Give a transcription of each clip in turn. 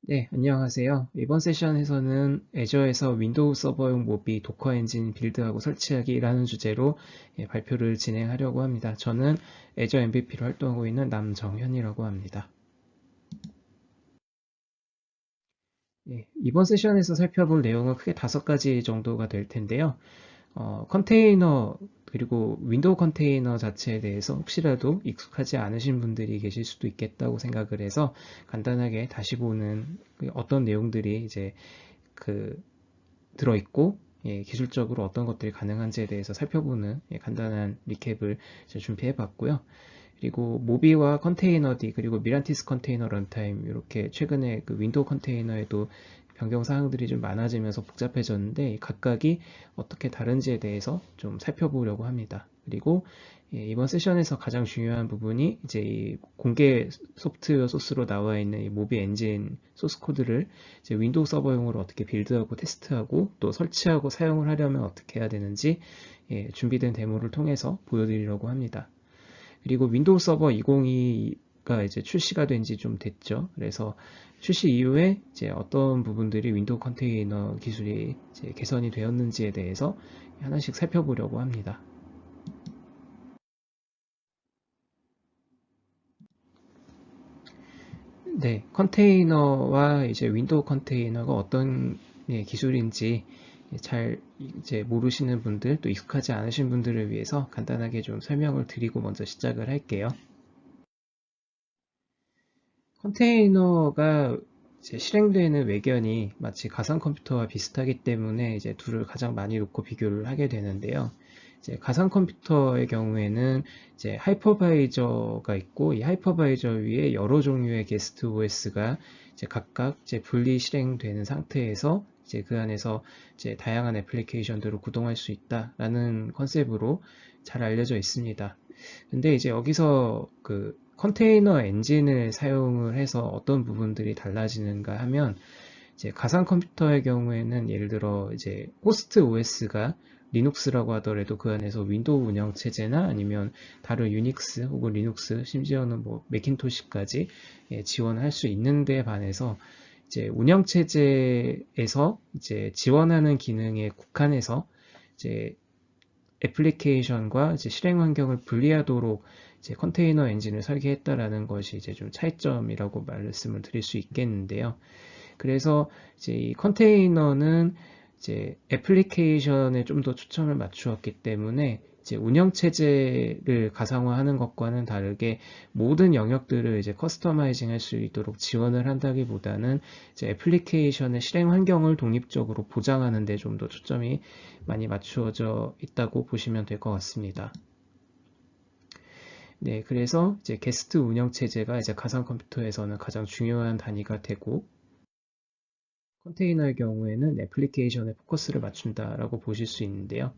네, 안녕하세요. 이번 세션에서는 애저에서 윈도우 서버용 모비 도커 엔진 빌드하고 설치하기라는 주제로 발표를 진행하려고 합니다. 저는 애저 MVP로 활동하고 있는 남정현이라고 합니다. 이번 세션에서 살펴볼 내용은 크게 5가지 정도가 될 텐데요. 컨테이너 그리고 윈도우 컨테이너 자체에 대해서 혹시라도 익숙하지 않으신 분들이 계실 수도 있겠다고 생각을 해서 간단하게 다시 보는 어떤 내용들이 이제 그 들어있고 기술적으로 어떤 것들이 가능한지에 대해서 살펴보는 간단한 리캡을 준비해 봤고요. 그리고 모비와 컨테이너D 그리고 미란티스 컨테이너 런타임 이렇게 최근에 그 윈도우 컨테이너에도 변경 사항들이 좀 많아지면서 복잡해졌는데 각각이 어떻게 다른지에 대해서 좀 살펴보려고 합니다. 그리고 이번 세션에서 가장 중요한 부분이 이제 이 공개 소프트웨어 소스로 나와 있는 이 모비 엔진 소스 코드를 이제 윈도우 서버용으로 어떻게 빌드하고 테스트하고 또 설치하고 사용을 하려면 어떻게 해야 되는지 준비된 데모를 통해서 보여드리려고 합니다. 그리고 윈도우 서버 2022가 이제 출시가 된 지 좀 됐죠. 그래서 출시 이후에 이제 어떤 부분들이 윈도우 컨테이너 기술이 이제 개선이 되었는지에 대해서 하나씩 살펴보려고 합니다. 네, 컨테이너와 이제 윈도우 컨테이너가 어떤 기술인지 잘 이제 모르시는 분들 또 익숙하지 않으신 분들을 위해서 간단하게 좀 설명을 드리고 먼저 시작을 할게요. 컨테이너가 이제 실행되는 외견이 마치 가상 컴퓨터와 비슷하기 때문에 이제 둘을 가장 많이 놓고 비교를 하게 되는데요. 이제 가상 컴퓨터의 경우에는 이제 하이퍼바이저가 있고 이 하이퍼바이저 위에 여러 종류의 게스트 OS가 이제 각각 이제 분리 실행되는 상태에서 이제 그 안에서 이제 다양한 애플리케이션들을 구동할 수 있다라는 컨셉으로 잘 알려져 있습니다. 근데 이제 여기서 그 컨테이너 엔진을 사용을 해서 어떤 부분들이 달라지는가 하면 이제 가상 컴퓨터의 경우에는 예를 들어 이제 호스트 OS가 리눅스라고 하더라도 그 안에서 윈도우 운영 체제나 아니면 다른 유닉스 혹은 리눅스 심지어는 뭐 매킨토시까지 지원할 수 있는데 반해서 이제 운영 체제에서 이제 지원하는 기능에 국한해서 이제 애플리케이션과 이제 실행 환경을 분리하도록 이제 컨테이너 엔진을 설계했다라는 것이 이제 좀 차이점이라고 말씀을 드릴 수 있겠는데요. 그래서 이제 이 컨테이너는 이제 애플리케이션에 좀 더 초점을 맞추었기 때문에 이제 운영 체제를 가상화하는 것과는 다르게 모든 영역들을 이제 커스터마이징 할 수 있도록 지원을 한다기보다는 이제 애플리케이션의 실행 환경을 독립적으로 보장하는 데 좀 더 초점이 많이 맞추어져 있다고 보시면 될 것 같습니다. 네, 그래서 이제 게스트 운영 체제가 이제 가상 컴퓨터에서는 가장 중요한 단위가 되고 컨테이너의 경우에는 애플리케이션에 포커스를 맞춘다라고 보실 수 있는데요.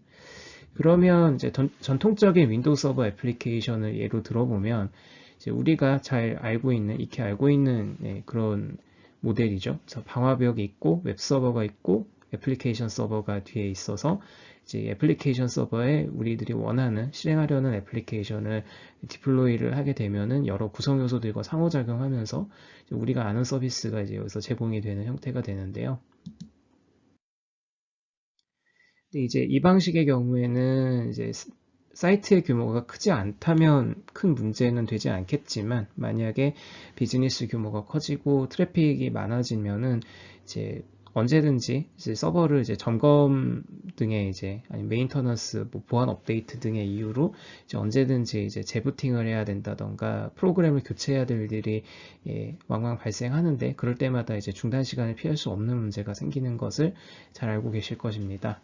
그러면 이제 전통적인 윈도우 서버 애플리케이션을 예로 들어보면 이제 우리가 잘 알고 있는, 익히 알고 있는 그런 모델이죠. 그래서 방화벽이 있고 웹 서버가 있고 애플리케이션 서버가 뒤에 있어서 이제 애플리케이션 서버에 우리들이 원하는 실행하려는 애플리케이션을 디플로이를 하게 되면은 여러 구성 요소들과 상호작용하면서 우리가 아는 서비스가 이제 여기서 제공이 되는 형태가 되는데요. 근데 이제 이 방식의 경우에는 이제 사이트의 규모가 크지 않다면 큰 문제는 되지 않겠지만 만약에 비즈니스 규모가 커지고 트래픽이 많아지면은 이제 언제든지 이제 서버를 이제 점검 등의 이제 아니 메인터넌스 뭐 보안 업데이트 등의 이유로 이제 언제든지 이제 재부팅을 해야 된다던가 프로그램을 교체해야 될 일이 왕왕 발생하는데 그럴 때마다 이제 중단 시간을 피할 수 없는 문제가 생기는 것을 잘 알고 계실 것입니다.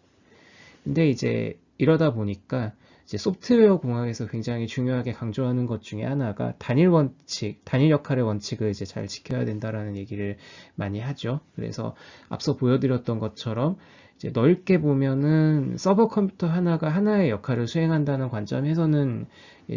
근데 이제 이러다 보니까 이제 소프트웨어 공학에서 굉장히 중요하게 강조하는 것 중에 하나가 단일 원칙, 단일 역할의 원칙을 이제 잘 지켜야 된다라는 얘기를 많이 하죠. 그래서 앞서 보여드렸던 것처럼 이제 넓게 보면은 서버 컴퓨터 하나가 하나의 역할을 수행한다는 관점에서는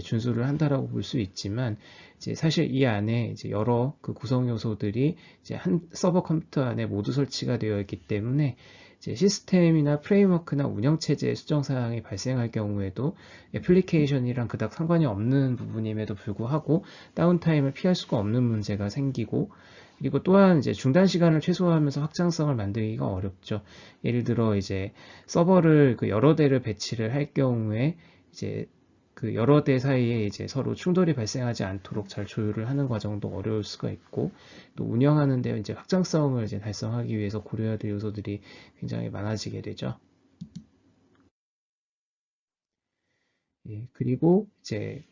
준수를 한다라고 볼 수 있지만 이제 사실 이 안에 이제 여러 그 구성 요소들이 이제 한 서버 컴퓨터 안에 모두 설치가 되어 있기 때문에 이제 시스템이나 프레임워크나 운영체제의 수정사항이 발생할 경우에도 애플리케이션이랑 그닥 상관이 없는 부분임에도 불구하고 다운타임을 피할 수가 없는 문제가 생기고 그리고 또한 이제 중단 시간을 최소화하면서 확장성을 만들기가 어렵죠. 예를 들어 이제 서버를 그 여러 대를 배치를 할 경우에 이제 그 여러 대 사이에 이제 서로 충돌이 발생하지 않도록 잘 조율을 하는 과정도 어려울 수가 있고, 또 운영하는데 이제 확장성을 이제 달성하기 위해서 고려해야 될 요소들이 굉장히 많아지게 되죠. 예, 그리고 이제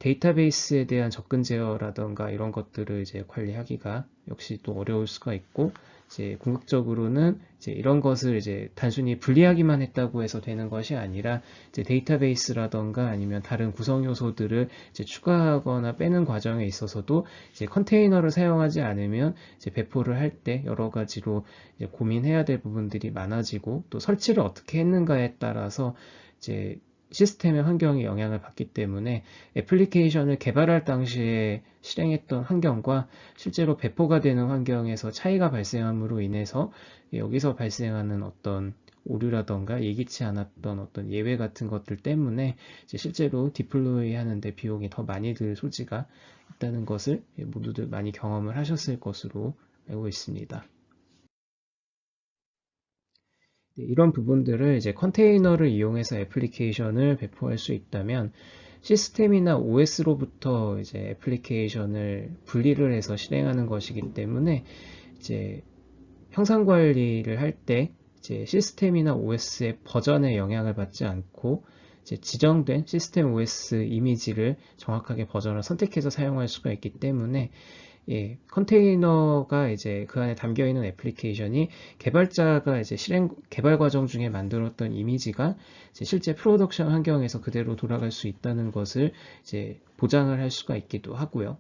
데이터베이스에 대한 접근 제어라던가 이런 것들을 이제 관리하기가 역시 또 어려울 수가 있고, 이제 궁극적으로는 이제 이런 것을 이제 단순히 분리하기만 했다고 해서 되는 것이 아니라 이제 데이터베이스라던가 아니면 다른 구성 요소들을 이제 추가하거나 빼는 과정에 있어서도 이제 컨테이너를 사용하지 않으면 이제 배포를 할 때 여러 가지로 이제 고민해야 될 부분들이 많아지고, 또 설치를 어떻게 했는가에 따라서 이제 시스템의 환경에 영향을 받기 때문에 애플리케이션을 개발할 당시에 실행했던 환경과 실제로 배포가 되는 환경에서 차이가 발생함으로 인해서 여기서 발생하는 어떤 오류라던가 예기치 않았던 어떤 예외 같은 것들 때문에 이제 실제로 디플로이 하는데 비용이 더 많이 들 소지가 있다는 것을 모두들 많이 경험을 하셨을 것으로 알고 있습니다. 이런 부분들을 이제 컨테이너를 이용해서 애플리케이션을 배포할 수 있다면 시스템이나 OS로부터 이제 애플리케이션을 분리를 해서 실행하는 것이기 때문에 이제 형상 관리를 할 때 이제 시스템이나 OS의 버전에 영향을 받지 않고 이제 지정된 시스템 OS 이미지를 정확하게 버전을 선택해서 사용할 수가 있기 때문에 예, 컨테이너가 이제 그 안에 담겨 있는 애플리케이션이 개발자가 이제 개발 과정 중에 만들었던 이미지가 이제 실제 프로덕션 환경에서 그대로 돌아갈 수 있다는 것을 이제 보장을 할 수가 있기도 하고요.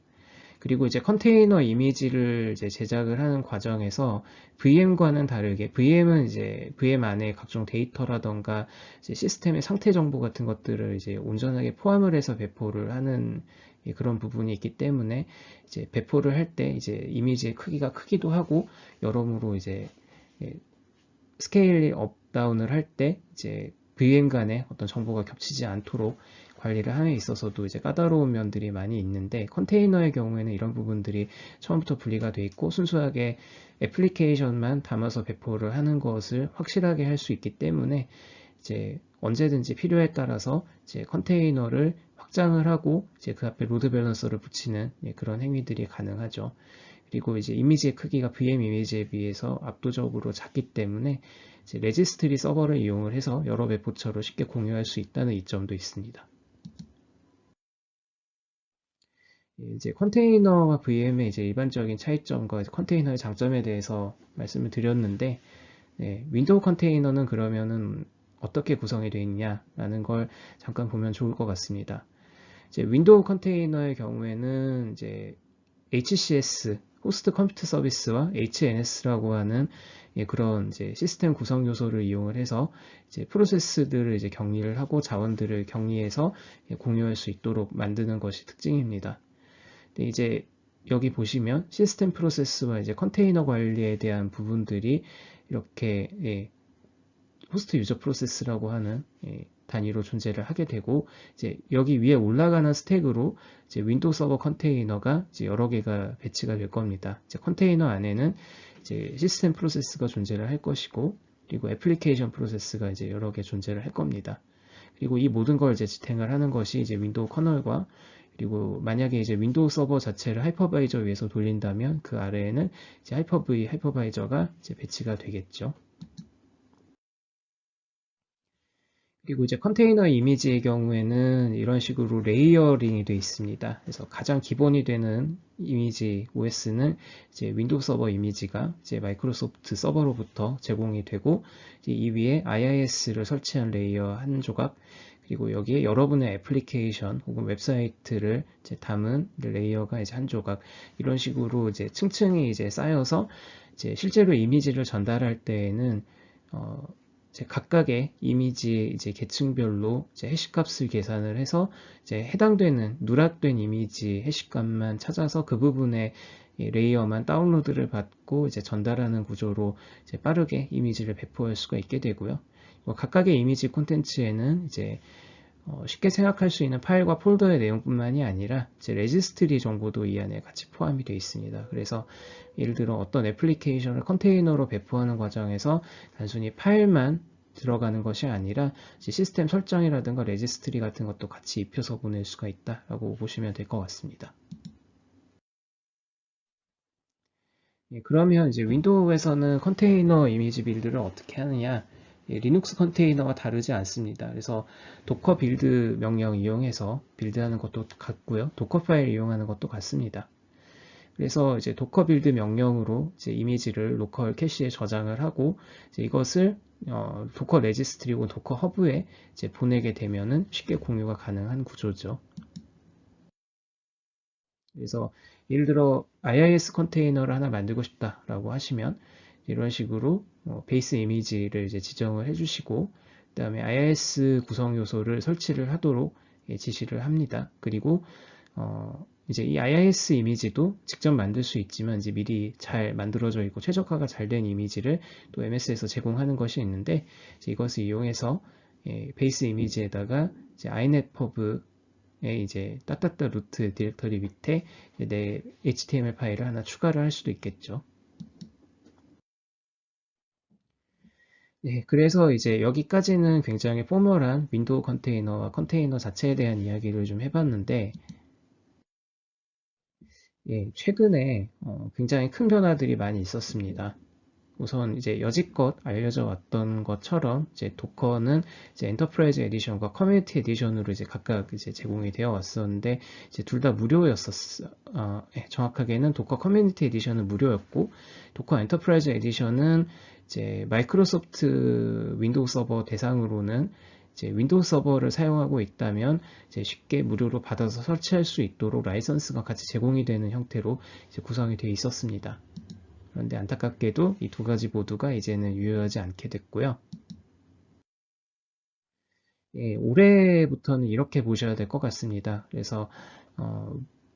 그리고 이제 컨테이너 이미지를 이제 제작을 하는 과정에서 VM과는 다르게 VM은 이제 VM 안에 각종 데이터라던가 이제 시스템의 상태 정보 같은 것들을 이제 온전하게 포함을 해서 배포를 하는 그런 부분이 있기 때문에 이제 배포를 할 때 이제 이미지의 크기가 크기도 하고 여러모로 이제 스케일이 업다운을 할 때 이제 VM 간에 어떤 정보가 겹치지 않도록 관리를 함에 있어서도 이제 까다로운 면들이 많이 있는데, 컨테이너의 경우에는 이런 부분들이 처음부터 분리가 돼 있고 순수하게 애플리케이션만 담아서 배포를 하는 것을 확실하게 할 수 있기 때문에 이제 언제든지 필요에 따라서 이제 컨테이너를 확장을 하고 이제 그 앞에 로드 밸런서를 붙이는 그런 행위들이 가능하죠. 그리고 이제 이미지의 크기가 VM 이미지에 비해서 압도적으로 작기 때문에 이제 레지스트리 서버를 이용을 해서 여러 배포처를 쉽게 공유할 수 있다는 이점도 있습니다. 이제 컨테이너와 VM의 이제 일반적인 차이점과 컨테이너의 장점에 대해서 말씀을 드렸는데, 윈도우 컨테이너는 그러면은 어떻게 구성이 되어 있냐라는 걸 잠깐 보면 좋을 것 같습니다. 이제 윈도우 컨테이너의 경우에는 이제 HCS, 호스트 컴퓨터 서비스와 HNS라고 하는 그런 이제 시스템 구성 요소를 이용을 해서 이제 프로세스들을 이제 격리를 하고 자원들을 격리해서 공유할 수 있도록 만드는 것이 특징입니다. 근데 이제 여기 보시면 시스템 프로세스와 이제 컨테이너 관리에 대한 부분들이 이렇게 호스트 유저 프로세스라고 하는 단위로 존재를 하게 되고, 이제 여기 위에 올라가는 스택으로 이제 윈도우 서버 컨테이너가 이제 여러 개가 배치가 될 겁니다. 이제 컨테이너 안에는 이제 시스템 프로세스가 존재를 할 것이고, 그리고 애플리케이션 프로세스가 이제 여러 개 존재를 할 겁니다. 그리고 이 모든 걸 이제 지탱을 하는 것이 이제 윈도우 커널과, 그리고 만약에 이제 윈도우 서버 자체를 하이퍼바이저 위에서 돌린다면 그 아래에는 이제 하이퍼V 하이퍼바이저가 이제 배치가 되겠죠. 그리고 이제 컨테이너 이미지의 경우에는 이런 식으로 레이어링이 되어 있습니다. 그래서 가장 기본이 되는 이미지 OS는 이제 윈도우 서버 이미지가 이제 마이크로소프트 서버로부터 제공이 되고, 이제 이 위에 IIS를 설치한 레이어 한 조각, 그리고 여기에 여러분의 애플리케이션 혹은 웹사이트를 이제 담은 레이어가 이제 한 조각, 이런 식으로 이제 층층이 이제 쌓여서 이제 실제로 이미지를 전달할 때에는 이제 각각의 이미지 이제 계층별로 이제 해시값을 계산을 해서 이제 해당되는 누락된 이미지 해시값만 찾아서 그 부분에 레이어만 다운로드를 받고 이제 전달하는 구조로 이제 빠르게 이미지를 배포할 수가 있게 되고요. 각각의 이미지 콘텐츠에는 이제 쉽게 생각할 수 있는 파일과 폴더의 내용뿐만이 아니라 이제 레지스트리 정보도 이 안에 같이 포함이 되어 있습니다. 그래서 예를 들어 어떤 애플리케이션을 컨테이너로 배포하는 과정에서 단순히 파일만 들어가는 것이 아니라 시스템 설정이라든가 레지스트리 같은 것도 같이 입혀서 보낼 수가 있다라고 보시면 될 것 같습니다. 예, 그러면 이제 윈도우에서는 컨테이너 이미지 빌드를 어떻게 하느냐? 예, 리눅스 컨테이너와 다르지 않습니다. 그래서 도커 빌드 명령 이용해서 빌드하는 것도 같고요. 도커 파일 이용하는 것도 같습니다. 그래서 이제 도커 빌드 명령으로 이제 이미지를 로컬 캐시에 저장을 하고 이제 이것을 도커 레지스트리 혹은 도커 허브에 이제 보내게 되면은 쉽게 공유가 가능한 구조죠. 그래서 예를 들어 IIS 컨테이너를 하나 만들고 싶다라고 하시면 이런 식으로 베이스 이미지를 이제 지정을 해주시고 그 다음에 IIS 구성 요소를 설치를 하도록 지시를 합니다. 그리고 이제 이 IIS 이미지도 직접 만들 수 있지만 이제 미리 잘 만들어져 있고 최적화가 잘 된 이미지를 또 MS에서 제공하는 것이 있는데 이것을 이용해서 베이스 이미지에다가 이제 inetpub 이제 따따따 루트 디렉터리 밑에 내 HTML 파일을 하나 추가를 할 수도 있겠죠. 네, 그래서 이제 여기까지는 굉장히 포멀한 윈도우 컨테이너와 컨테이너 자체에 대한 이야기를 좀 해봤는데, 예, 최근에 굉장히 큰 변화들이 많이 있었습니다. 우선 이제 여지껏 알려져 왔던 것처럼 이제 도커는 이제 엔터프라이즈 에디션과 커뮤니티 에디션으로 이제 각각 이제 제공이 되어 왔었는데 이제 둘 다 무료였었어. 정확하게는 도커 커뮤니티 에디션은 무료였고 도커 엔터프라이즈 에디션은 이제 마이크로소프트 윈도우 서버 대상으로는 이제 윈도우 서버를 사용하고 있다면 이제 쉽게 무료로 받아서 설치할 수 있도록 라이선스가 같이 제공이 되는 형태로 이제 구성이 되어 있었습니다. 그런데 안타깝게도 이 두 가지 모두가 이제는 유효하지 않게 됐고요. 예, 올해부터는 이렇게 보셔야 될 것 같습니다. 그래서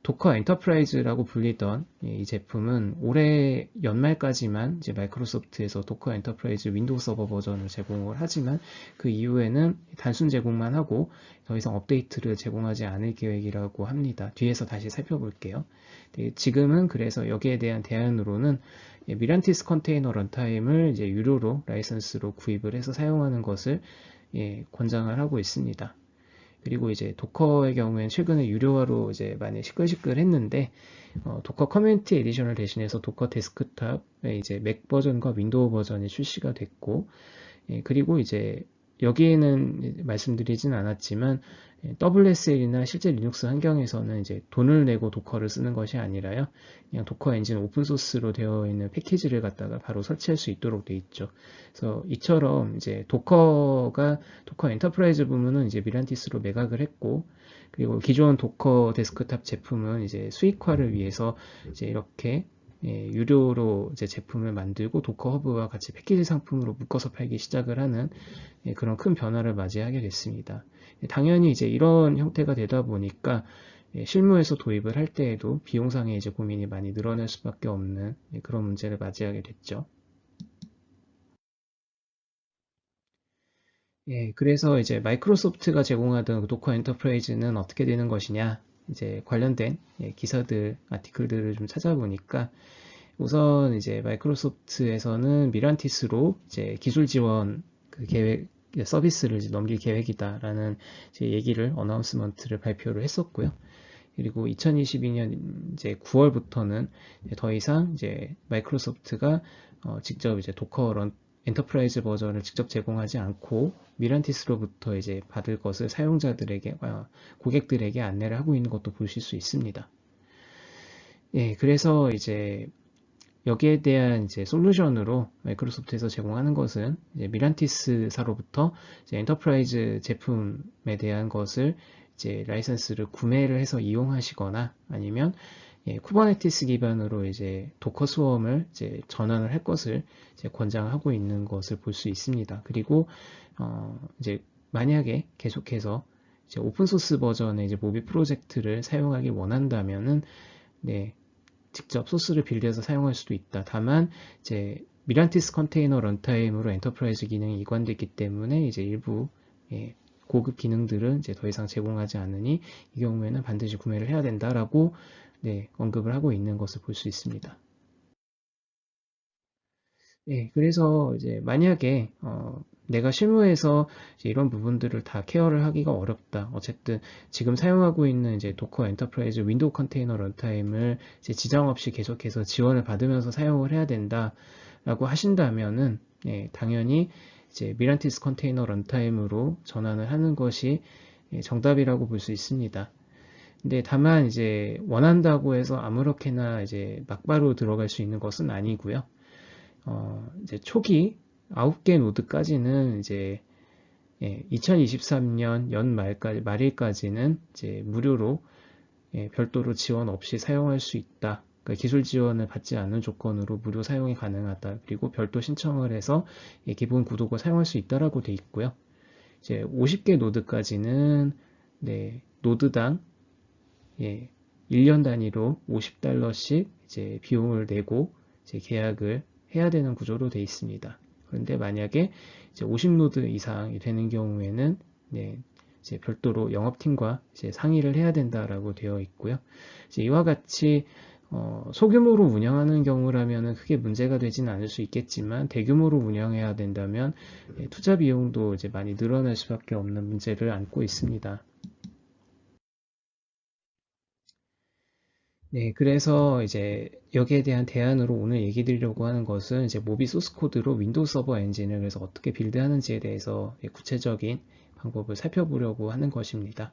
도커 엔터프라이즈라고 불리던 이 제품은 올해 연말까지만 이제 마이크로소프트에서 도커 엔터프라이즈 윈도우 서버 버전을 제공을 하지만 그 이후에는 단순 제공만 하고 더 이상 업데이트를 제공하지 않을 계획이라고 합니다. 뒤에서 다시 살펴볼게요. 지금은 그래서 여기에 대한 대안으로는 미란티스 컨테이너 런타임을 이제 유료로 라이선스로 구입을 해서 사용하는 것을 권장을 하고 있습니다. 그리고 이제 도커의 경우에는 최근에 유료화로 이제 많이 시끌시끌했는데 도커 커뮤니티 에디션을 대신해서 도커 데스크탑의 이제 맥 버전과 윈도우 버전이 출시가 됐고 그리고 이제 여기에는 말씀드리진 않았지만 WSL이나 실제 리눅스 환경에서는 이제 돈을 내고 도커를 쓰는 것이 아니라요. 그냥 도커 엔진 오픈소스로 되어 있는 패키지를 갖다가 바로 설치할 수 있도록 되어 있죠. 그래서 이처럼 이제 도커 엔터프라이즈 부문은 이제 미란티스로 매각을 했고 그리고 기존 도커 데스크탑 제품은 이제 수익화를 위해서 이제 이렇게 유료로 이제 제품을 만들고 도커 허브와 같이 패키지 상품으로 묶어서 팔기 시작을 하는 그런 큰 변화를 맞이하게 됐습니다. 당연히 이제 이런 형태가 되다 보니까 실무에서 도입을 할 때에도 비용상의 이제 고민이 많이 늘어날 수밖에 없는 그런 문제를 맞이하게 됐죠. 그래서 이제 마이크로소프트가 제공하던 도커 엔터프라이즈는 어떻게 되는 것이냐 이제 관련된 기사들, 아티클들을 좀 찾아보니까 우선 이제 마이크로소프트에서는 미란티스로 이제 기술 지원 그 계획 서비스를 이제 넘길 계획이다라는 이제 얘기를 어나운스먼트를 발표를 했었고요. 그리고 2022년 이제 9월부터는 더 이상 이제 마이크로소프트가 직접 이제 도커 엔터프라이즈 버전을 직접 제공하지 않고 미란티스로부터 이제 받을 것을 사용자들에게 고객들에게 안내를 하고 있는 것도 보실 수 있습니다. 그래서 이제 여기에 대한 이제 솔루션으로 마이크로소프트에서 제공하는 것은 이제 미란티스사로부터 이제 엔터프라이즈 제품에 대한 것을 이제 라이선스를 구매를 해서 이용하시거나 아니면 쿠버네티스 기반으로 이제 도커 수험을 이제 전환을 할 것을 이제 권장하고 있는 것을 볼 수 있습니다. 그리고 이제 만약에 계속해서 이제 오픈소스 버전의 이제 모비 프로젝트를 사용하기 원한다면은 직접 소스를 빌드해서 사용할 수도 있다. 다만 이제 미란티스 컨테이너 런타임으로 엔터프라이즈 기능이 이관됐기 때문에 이제 일부 고급 기능들은 이제 더 이상 제공하지 않으니 이 경우에는 반드시 구매를 해야 된다라고 네, 언급을 하고 있는 것을 볼 수 있습니다. 네, 그래서 이제 만약에 내가 실무에서 이제 이런 부분들을 다 케어를 하기가 어렵다. 어쨌든 지금 사용하고 있는 이제 도커 엔터프라이즈 윈도우 컨테이너 런타임을 이제 지장 없이 계속해서 지원을 받으면서 사용을 해야 된다라고 하신다면은 당연히 이제 미란티스 컨테이너 런타임으로 전환을 하는 것이 정답이라고 볼 수 있습니다. 근데 다만 이제 원한다고 해서 아무렇게나 이제 막바로 들어갈 수 있는 것은 아니고요. 이제 초기 9개 노드까지는 이제 2023년 말일까지는 이제 무료로 별도로 지원 없이 사용할 수 있다. 그러니까 기술 지원을 받지 않은 조건으로 무료 사용이 가능하다. 그리고 별도 신청을 해서 기본 구독을 사용할 수 있다라고 돼 있고요. 이제 50개 노드까지는 노드당 1년 단위로 $50씩 이제 비용을 내고 이제 계약을 해야 되는 구조로 되어 있습니다. 그런데 만약에 이제 50노드 이상이 되는 경우에는 이제 별도로 영업팀과 이제 상의를 해야 된다라고 되어 있고요. 이제 이와 같이 소규모로 운영하는 경우라면 크게 문제가 되지는 않을 수 있겠지만 대규모로 운영해야 된다면 투자 비용도 이제 많이 늘어날 수밖에 없는 문제를 안고 있습니다. 네, 그래서 이제 여기에 대한 대안으로 오늘 얘기 드리려고 하는 것은 이제 모비 소스 코드로 윈도우 서버 엔진을 그래서 어떻게 빌드하는지에 대해서 구체적인 방법을 살펴보려고 하는 것입니다.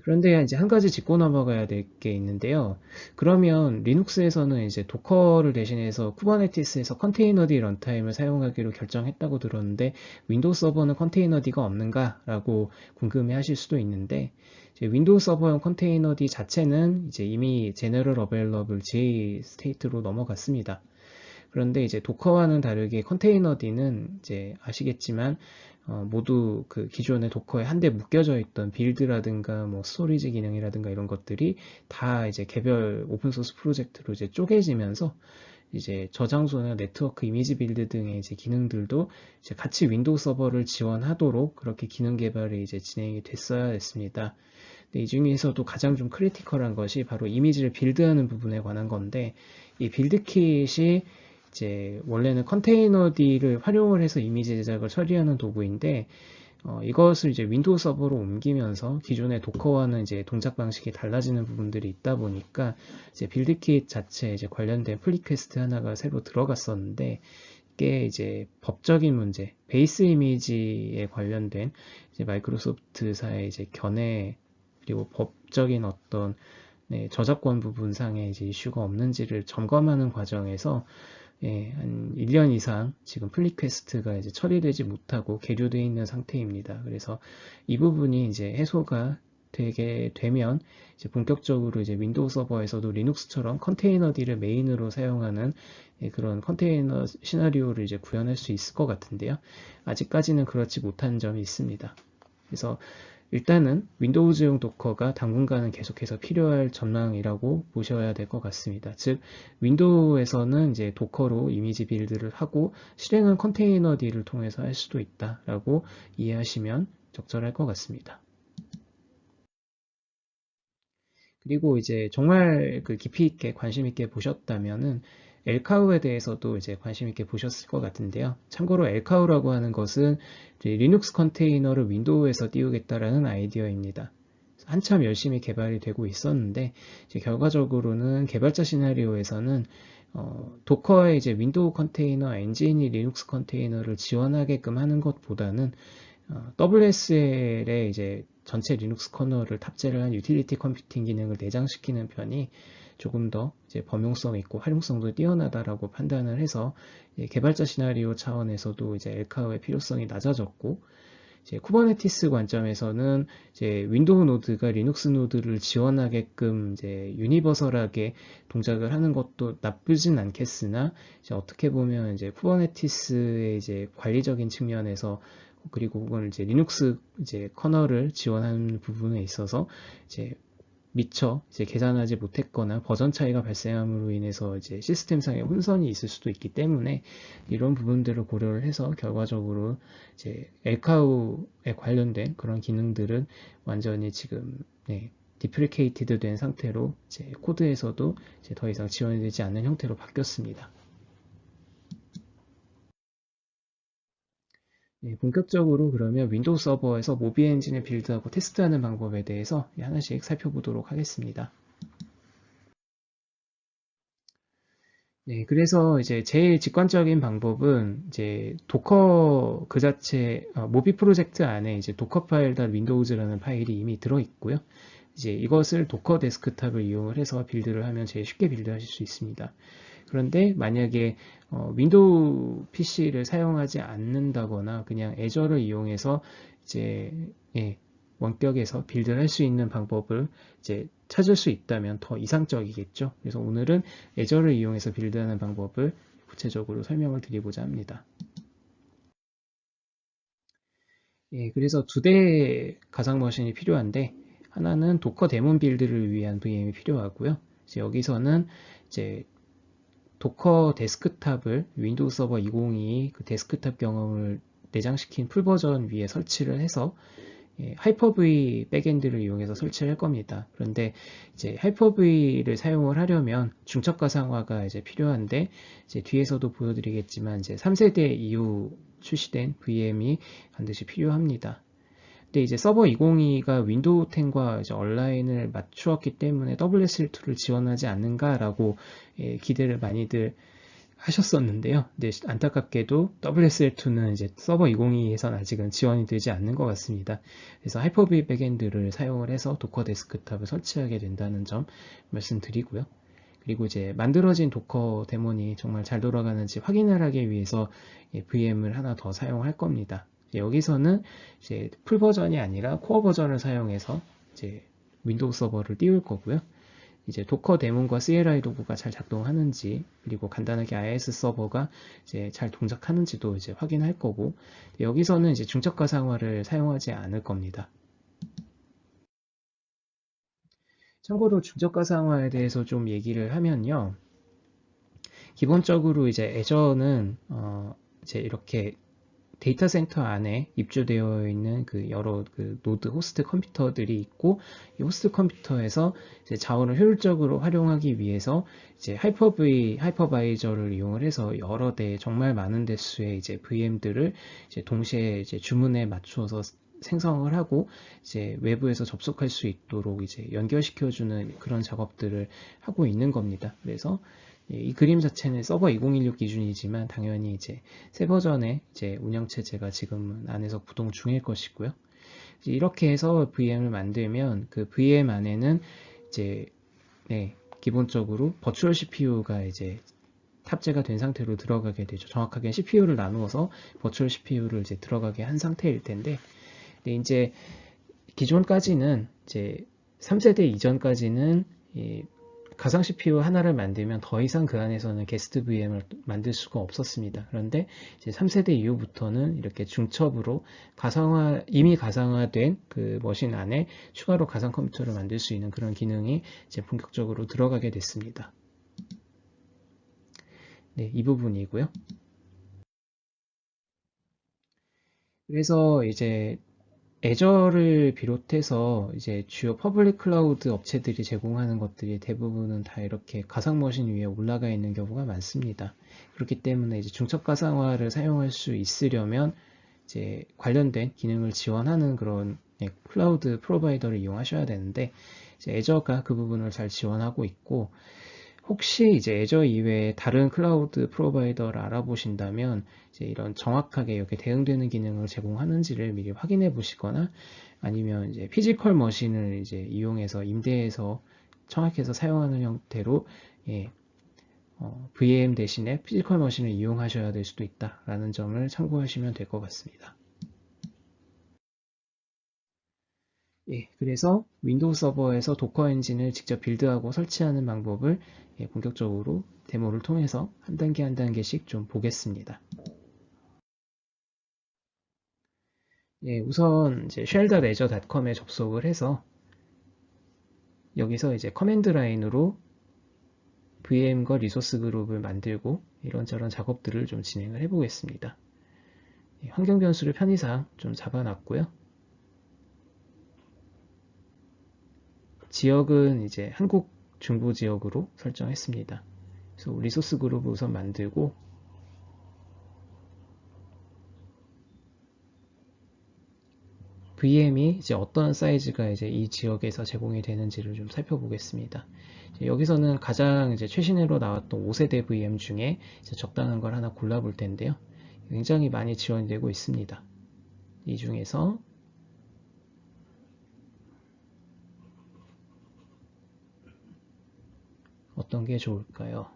그런데 이제 한 가지 짚고 넘어가야 될 게 있는데요. 그러면 리눅스에서는 이제 도커를 대신해서 쿠버네티스에서 컨테이너D 런타임을 사용하기로 결정했다고 들었는데 윈도우 서버는 컨테이너D가 없는가라고 궁금해 하실 수도 있는데 윈도우 서버용 컨테이너D 자체는 이제 이미 제너럴 어베일러블 GA 스테이트로 넘어갔습니다. 그런데 이제 도커와는 다르게 컨테이너D는 이제 아시겠지만 모두 그 기존의 도커에 한데 묶여져 있던 빌드라든가 뭐 스토리지 기능이라든가 이런 것들이 다 이제 개별 오픈소스 프로젝트로 이제 쪼개지면서 이제 저장소나 네트워크 이미지 빌드 등의 이제 기능들도 이제 같이 윈도우 서버를 지원하도록 그렇게 기능 개발이 이제 진행이 됐어야 했습니다. 이 중에서도 가장 좀 크리티컬한 것이 바로 이미지를 빌드하는 부분에 관한 건데 이 빌드킷이 이제 원래는 컨테이너D를 활용을 해서 이미지 제작을 처리하는 도구인데 이것을 이제 윈도우 서버로 옮기면서 기존의 도커와는 이제 동작 방식이 달라지는 부분들이 있다 보니까 이제 빌드킷 자체에 이제 관련된 플리 퀘스트 하나가 새로 들어갔었는데 이게 이제 법적인 문제, 베이스 이미지에 관련된 이제 마이크로소프트사의 이제 견해 그리고 법적인 어떤 저작권 부분상의 이제 이슈가 없는지를 점검하는 과정에서 한 1년 이상 지금 플리 퀘스트가 이제 처리되지 못하고 계류되어 있는 상태입니다. 그래서 이 부분이 이제 해소가 되게 되면 이제 본격적으로 이제 윈도우 서버에서도 리눅스처럼 컨테이너D를 메인으로 사용하는 그런 컨테이너 시나리오를 이제 구현할 수 있을 것 같은데요. 아직까지는 그렇지 못한 점이 있습니다. 그래서 일단은 윈도우즈용 도커가 당분간은 계속해서 필요할 전망이라고 보셔야 될 것 같습니다. 즉 윈도우에서는 이제 도커로 이미지 빌드를 하고 실행은 컨테이너D를 통해서 할 수도 있다라고 이해하시면 적절할 것 같습니다. 그리고 이제 정말 그 깊이 있게 관심 있게 보셨다면은 엘카우에 대해서도 이제 관심 있게 보셨을 것 같은데요. 참고로 엘카우라고 하는 것은 리눅스 컨테이너를 윈도우에서 띄우겠다라는 아이디어입니다. 한참 열심히 개발이 되고 있었는데 이제 결과적으로는 개발자 시나리오에서는 도커의 이제 윈도우 컨테이너 엔진이 리눅스 컨테이너를 지원하게끔 하는 것보다는 WSL에 이제 전체 리눅스 커널을 탑재를 한 유틸리티 컴퓨팅 기능을 내장시키는 편이 조금 더 이제 범용성 있고 활용성도 뛰어나다라고 판단을 해서 개발자 시나리오 차원에서도 이제 엘카우의 필요성이 낮아졌고 이제 쿠버네티스 관점에서는 이제 윈도우 노드가 리눅스 노드를 지원하게끔 이제 유니버설하게 동작을 하는 것도 나쁘진 않겠으나 이제 어떻게 보면 이제 쿠버네티스의 이제 관리적인 측면에서 그리고 그걸 이제 리눅스 이제 커널을 지원하는 부분에 있어서 이제 미처 이제 계산하지 못했거나 버전 차이가 발생함으로 인해서 이제 시스템상의 혼선이 있을 수도 있기 때문에 이런 부분들을 고려를 해서 결과적으로 이제 엘카우에 관련된 그런 기능들은 완전히 지금 디프리케이티드 된 상태로 이제 코드에서도 이제 더 이상 지원이 되지 않는 형태로 바뀌었습니다. 본격적으로 그러면 윈도우 서버에서 모비 엔진을 빌드하고 테스트하는 방법에 대해서 하나씩 살펴보도록 하겠습니다. 네, 그래서 이제 제일 직관적인 방법은 이제 도커 그 자체 모비 프로젝트 안에 이제 도커 파일.windows라는 파일이 이미 들어 있고요. 이제 이것을 도커 데스크탑을 이용을 해서 빌드를 하면 제일 쉽게 빌드하실 수 있습니다. 그런데 만약에 윈도우 PC를 사용하지 않는다거나 그냥 애저를 이용해서 이제 원격에서 빌드를 할 수 있는 방법을 이제 찾을 수 있다면 더 이상적이겠죠. 그래서 오늘은 애저를 이용해서 빌드하는 방법을 구체적으로 설명을 드리고자 합니다. 그래서 두 대의 가상 머신이 필요한데 하나는 도커 데몬 빌드를 위한 VM이 필요하고요. 이제 여기서는 이제 도커 데스크탑을 윈도우 서버 2022 그 데스크탑 경험을 내장시킨 풀 버전 위에 설치를 해서 하이퍼V 백엔드를 이용해서 설치를 할 겁니다. 그런데 이제 하이퍼V를 사용을 하려면 중첩 가상화가 이제 필요한데 이제 뒤에서도 보여드리겠지만 이제 3세대 이후 출시된 VM이 반드시 필요합니다. 근데 이제 서버 2022가 윈도우 10과 이제 온라인을 맞추었기 때문에 WSL2를 지원하지 않는가라고 기대를 많이들 하셨었는데요. 근데 안타깝게도 WSL2는 이제 서버 2022에선 아직은 지원이 되지 않는 것 같습니다. 그래서 하이퍼V 백엔드를 사용을 해서 도커 데스크탑을 설치하게 된다는 점 말씀드리고요. 그리고 이제 만들어진 도커 데몬이 정말 잘 돌아가는지 확인을 하기 위해서 VM을 하나 더 사용할 겁니다. 여기서는 이제 풀 버전이 아니라 코어 버전을 사용해서 이제 윈도우 서버를 띄울 거고요. 이제 도커 데몬과 CLI 도구가 잘 작동하는지 그리고 간단하게 IIS 서버가 이제 잘 동작하는지도 이제 확인할 거고 여기서는 이제 중첩 가상화를 사용하지 않을 겁니다. 참고로 중첩 가상화에 대해서 좀 얘기를 하면요. 기본적으로 이제 애저는 이제 이렇게 데이터 센터 안에 입주되어 있는 그 여러 그 노드 호스트 컴퓨터들이 있고 이 호스트 컴퓨터에서 이제 자원을 효율적으로 활용하기 위해서 이제 하이퍼바이저를 이용을 해서 여러 대 정말 많은 대수의 이제 VM들을 이제 동시에 이제 주문에 맞추어서 생성을 하고 이제 외부에서 접속할 수 있도록 이제 연결시켜주는 그런 작업들을 하고 있는 겁니다. 그래서 이 그림 자체는 서버 2016 기준이지만 당연히 이제 새 버전의 이제 운영체제가 지금은 안에서 구동 중일 것이고요. 이렇게 해서 VM을 만들면 그 VM 안에는 이제 기본적으로 버추얼 CPU가 이제 탑재가 된 상태로 들어가게 되죠. 정확하게 CPU를 나누어서 버추얼 CPU를 이제 들어가게 한 상태일 텐데, 근데 이제 기존까지는 이제 3세대 이전까지는 가상 CPU 하나를 만들면 더 이상 그 안에서는 게스트 VM을 만들 수가 없었습니다. 그런데 이제 3세대 이후부터는 이렇게 중첩으로 이미 가상화된 그 머신 안에 추가로 가상 컴퓨터를 만들 수 있는 그런 기능이 이제 본격적으로 들어가게 됐습니다. 네, 이 부분이고요. 그래서 이제 애저를 비롯해서 이제 주요 퍼블릭 클라우드 업체들이 제공하는 것들이 대부분은 다 이렇게 가상 머신 위에 올라가 있는 경우가 많습니다. 그렇기 때문에 이제 중첩 가상화를 사용할 수 있으려면 이제 관련된 기능을 지원하는 그런 클라우드 프로바이더를 이용하셔야 되는데 이제 애저가 그 부분을 잘 지원하고 있고 혹시 이제 애저 이외에 다른 클라우드 프로바이더를 알아보신다면 이제 이런 정확하게 이렇게 대응되는 기능을 제공하는지를 미리 확인해 보시거나 아니면 이제 피지컬 머신을 이제 이용해서 임대해서 청약해서 사용하는 형태로 VM 대신에 피지컬 머신을 이용하셔야 될 수도 있다라는 점을 참고하시면 될 것 같습니다. 그래서 윈도우 서버에서 도커 엔진을 직접 빌드하고 설치하는 방법을 본격적으로 데모를 통해서 한 단계 한 단계씩 좀 보겠습니다. 우선 이제 shell.azure.com에 접속을 해서 여기서 이제 커맨드 라인으로 VM과 리소스 그룹을 만들고 이런저런 작업들을 좀 진행을 해 보겠습니다. 환경 변수를 편의상 좀 잡아놨고요. 지역은 이제 한국 중부 지역으로 설정했습니다. 그래서 리소스 그룹을 우선 만들고 VM이 이제 어떤 사이즈가 이제 이 지역에서 제공이 되는지를 좀 살펴보겠습니다. 여기서는 가장 이제 최신으로 나왔던 5세대 VM 중에 이제 적당한 걸 하나 골라볼 텐데요. 굉장히 많이 지원이 되고 있습니다. 이 중에서 어떤 게 좋을까요?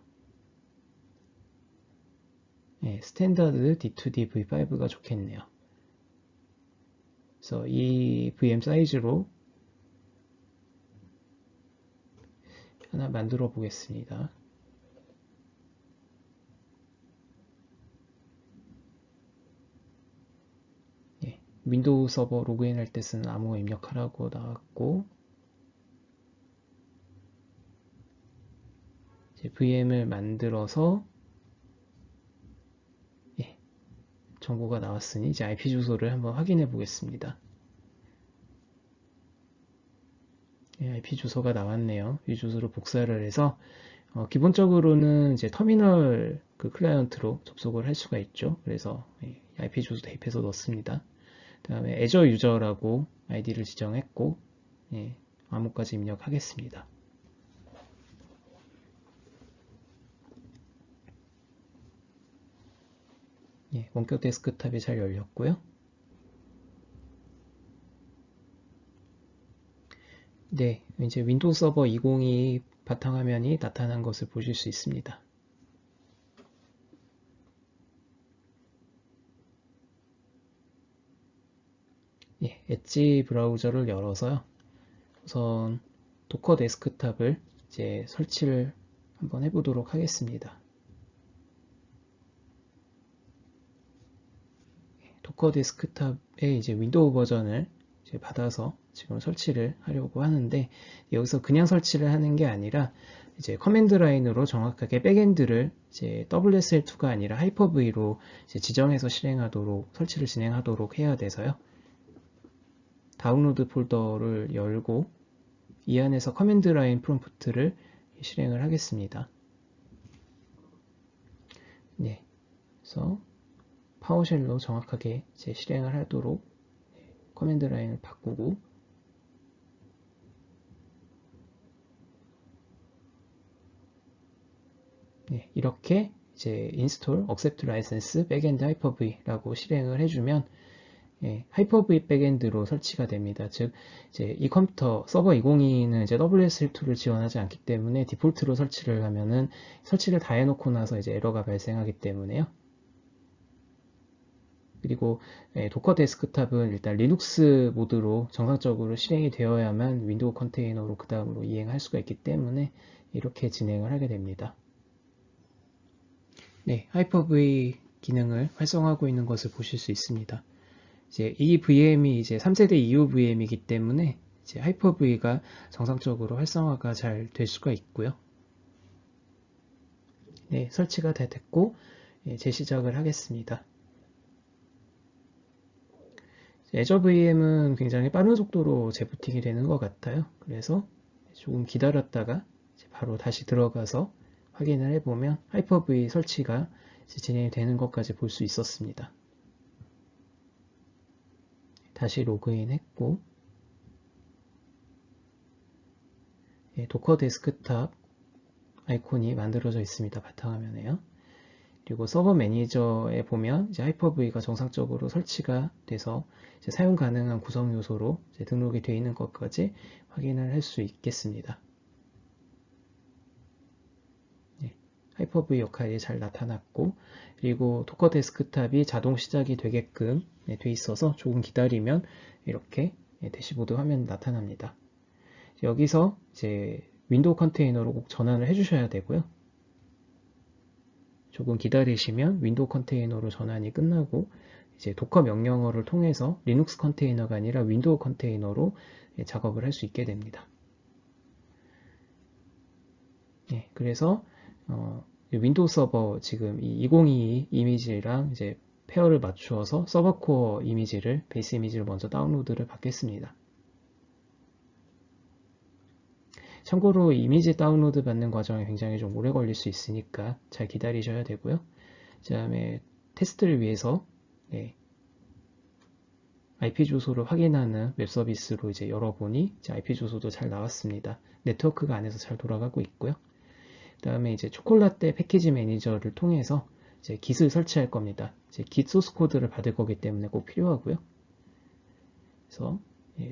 네, 스탠다드 D2D V5가 좋겠네요. 그래서 이 VM 사이즈로 하나 만들어 보겠습니다. 예, 윈도우 서버 로그인 할 때 쓰는 암호 입력하라고 나왔고 VM을 만들어서 예, 정보가 나왔으니 이제 IP 주소를 한번 확인해 보겠습니다. 예, IP 주소가 나왔네요. 이 주소로 복사를 해서 기본적으로는 이제 터미널 그 클라이언트로 접속을 할 수가 있죠. 그래서 IP 주소 대입해서 넣습니다. 그 다음에 Azure 유저라고 아이디를 지정했고 암호까지 입력하겠습니다. 원격 데스크탑이 잘 열렸고요. 네, 이제 윈도우 서버 2022 바탕화면이 나타난 것을 보실 수 있습니다. 엣지 브라우저를 열어서요. 우선 도커 데스크탑을 이제 설치를 한번 해보도록 하겠습니다. 도커 데스크탑의 이제 윈도우 버전을 이제 받아서 지금 설치를 하려고 하는데 여기서 그냥 설치를 하는 게 아니라 이제 커맨드 라인으로 정확하게 백엔드를 이제 WSL2가 아니라 하이퍼V로 이제 지정해서 실행하도록 설치를 진행하도록 해야 돼서요. 다운로드 폴더를 열고 이 안에서 커맨드 라인 프롬프트를 실행을 하겠습니다. 네, 그래서 파워쉘로 정확하게 이제 실행을 하도록 커맨드 라인을 바꾸고 이렇게 이제 install accept license backend hyper-v라고 실행을 해주면 하이퍼V 백엔드로 설치가 됩니다. 즉, 이제 이 컴퓨터 서버 2022는 이제 WSL2를 지원하지 않기 때문에 디폴트로 설치를 하면은 설치를 다 해놓고 나서 이제 에러가 발생하기 때문에요. 그리고 도커 데스크탑은 일단 리눅스 모드로 정상적으로 실행이 되어야만 윈도우 컨테이너로 그 다음으로 이행할 수가 있기 때문에 이렇게 진행을 하게 됩니다. 네, 하이퍼V 기능을 활성화하고 있는 것을 보실 수 있습니다. 이제 이 VM이 이제 3세대 이후 VM이기 때문에 이제 하이퍼V가 정상적으로 활성화가 잘 될 수가 있고요. 네, 설치가 다 됐고 재시작을 하겠습니다. Azure VM은 굉장히 빠른 속도로 재부팅이 되는 것 같아요. 그래서 조금 기다렸다가 바로 다시 들어가서 확인을 해보면 하이퍼V 설치가 진행이 되는 것까지 볼 수 있었습니다. 다시 로그인 했고 도커 데스크탑 아이콘이 만들어져 있습니다. 바탕화면에요. 그리고 서버 매니저에 보면 이제 하이퍼V가 정상적으로 설치가 돼서 이제 사용 가능한 구성 요소로 이제 등록이 되어 있는 것까지 확인을 할 수 있겠습니다. 하이퍼V 역할이 잘 나타났고 그리고 도커 데스크탑이 자동 시작이 되게끔 돼 있어서 조금 기다리면 이렇게 대시보드 화면 나타납니다. 여기서 이제 윈도우 컨테이너로 꼭 전환을 해주셔야 되고요. 조금 기다리시면 윈도우 컨테이너로 전환이 끝나고 이제 도커 명령어를 통해서 리눅스 컨테이너가 아니라 윈도우 컨테이너로 작업을 할 수 있게 됩니다. 그래서 윈도우 서버 지금 이 2022 이미지랑 이제 페어를 맞추어서 서버 코어 이미지를 베이스 이미지를 먼저 다운로드를 받겠습니다. 참고로 이미지 다운로드 받는 과정이 굉장히 좀 오래 걸릴 수 있으니까 잘 기다리셔야 되고요. 그 다음에 테스트를 위해서 IP 주소를 확인하는 웹 서비스로 이제 열어보니 이제 IP 주소도 잘 나왔습니다. 네트워크가 안에서 잘 돌아가고 있고요. 그 다음에 이제 초콜라떼 패키지 매니저를 통해서 이제 깃을 설치할 겁니다. 이제 깃 소스 코드를 받을 거기 때문에 꼭 필요하고요. 그래서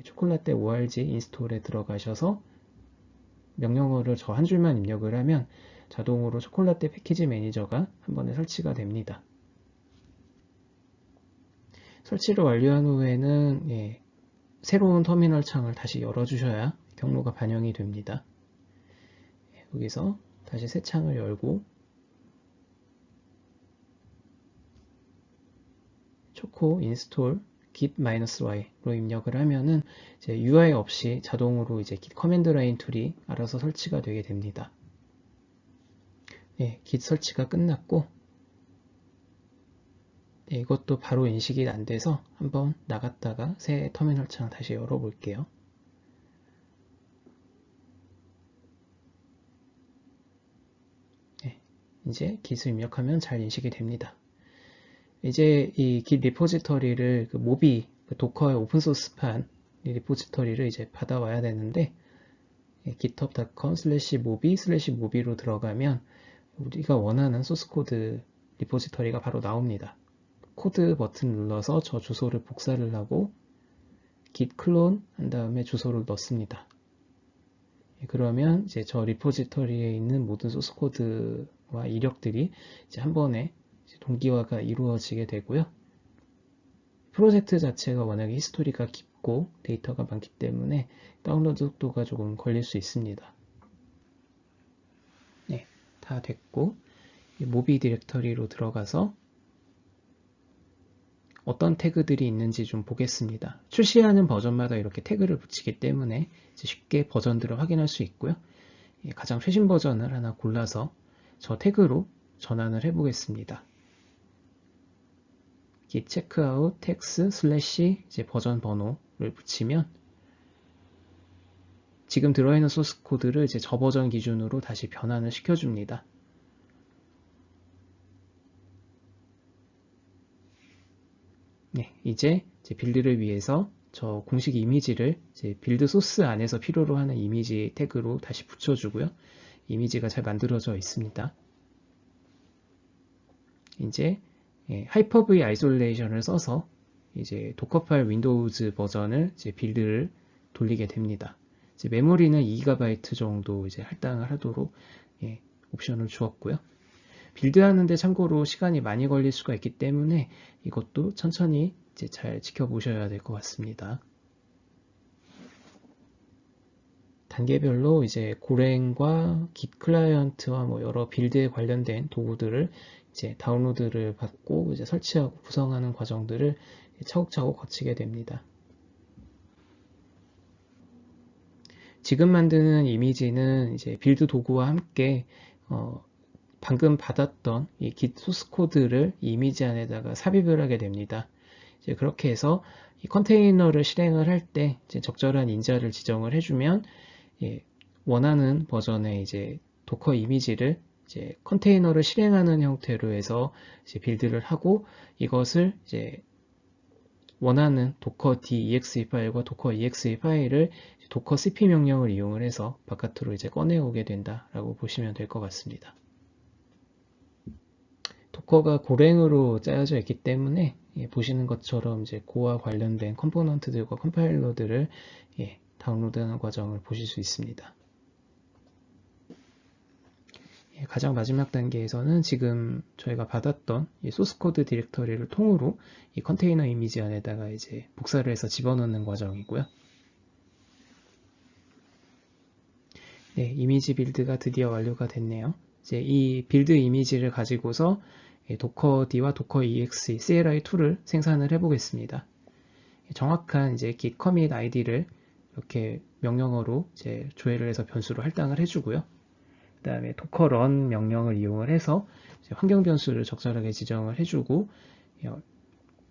초콜라떼 org 인스톨에 들어가셔서 명령어를 저 한 줄만 입력을 하면 자동으로 초콜라떼 패키지 매니저가 한 번에 설치가 됩니다. 설치를 완료한 후에는 새로운 터미널 창을 다시 열어주셔야 경로가 반영이 됩니다. 여기서 다시 새 창을 열고 초코 인스톨 git-y로 입력을 하면은 이제 UI 없이 자동으로 이제 git 커맨드 라인 툴이 알아서 설치가 되게 됩니다. git 설치가 끝났고 이것도 바로 인식이 안 돼서 한번 나갔다가 새 터미널 창 다시 열어볼게요. 이제 git을 입력하면 잘 인식이 됩니다. 이제 이 git 리포지터리를 그 모비, 그 도커의 오픈소스판 리포지터리를 이제 받아와야 되는데 github.com/mobi/mobi로 들어가면 우리가 원하는 소스코드 리포지터리가 바로 나옵니다. 코드 버튼 눌러서 저 주소를 복사를 하고 git 클론 한 다음에 주소를 넣습니다. 그러면 이제 저 리포지터리에 있는 모든 소스코드와 이력들이 이제 한 번에 동기화가 이루어지게 되고요. 프로젝트 자체가 워낙에 히스토리가 깊고 데이터가 많기 때문에 다운로드 속도가 조금 걸릴 수 있습니다. 다 됐고 모비 디렉터리로 들어가서 어떤 태그들이 있는지 좀 보겠습니다. 출시하는 버전마다 이렇게 태그를 붙이기 때문에 쉽게 버전들을 확인할 수 있고요. 가장 최신 버전을 하나 골라서 저 태그로 전환을 해보겠습니다. git checkout text / 이제 버전 번호를 붙이면 지금 들어있는 소스 코드를 이제 저 버전 기준으로 다시 변환을 시켜줍니다. 이제 빌드를 위해서 저 공식 이미지를 이제 빌드 소스 안에서 필요로 하는 이미지 태그로 다시 붙여주고요. 이미지가 잘 만들어져 있습니다. 이제 하이퍼V 아이솔레이션을 써서 이제 도커 파일 윈도우즈 버전을 이제 빌드를 돌리게 됩니다. 이제 메모리는 2GB 정도 이제 할당을 하도록 옵션을 주었고요. 빌드하는데 참고로 시간이 많이 걸릴 수가 있기 때문에 이것도 천천히 이제 잘 지켜보셔야 될 것 같습니다. 단계별로 이제 고랭과 git 클라이언트와 뭐 여러 빌드에 관련된 도구들을 이제 다운로드를 받고 이제 설치하고 구성하는 과정들을 차곡차곡 거치게 됩니다. 지금 만드는 이미지는 이제 빌드 도구와 함께 방금 받았던 이 git 소스 코드를 이 이미지 안에다가 삽입을 하게 됩니다. 이제 그렇게 해서 이 컨테이너를 실행을 할 때 적절한 인자를 지정을 해주면 원하는 버전의 이제 도커 이미지를 이제 컨테이너를 실행하는 형태로 해서 이제 빌드를 하고 이것을 이제 원하는 도커 .exe 파일과 도커 .exe 파일을 도커 cp 명령을 이용을 해서 바깥으로 이제 꺼내오게 된다라고 보시면 될 것 같습니다. 도커가 고랭으로 짜여져 있기 때문에 보시는 것처럼 이제 고와 관련된 컴포넌트들과 컴파일러들을 다운로드하는 과정을 보실 수 있습니다. 가장 마지막 단계에서는 지금 저희가 받았던 이 소스코드 디렉터리를 통으로 이 컨테이너 이미지 안에다가 이제 복사를 해서 집어넣는 과정이고요. 이미지 빌드가 드디어 완료가 됐네요. 이제 이 빌드 이미지를 가지고서 도커d와 도커 exe CLI2를 생산을 해보겠습니다. 정확한 이제 git commit id를 이렇게 명령어로 이제 조회를 해서 변수로 할당을 해주고요. 그 다음에 docker run 명령을 이용을 해서 환경 변수를 적절하게 지정을 해주고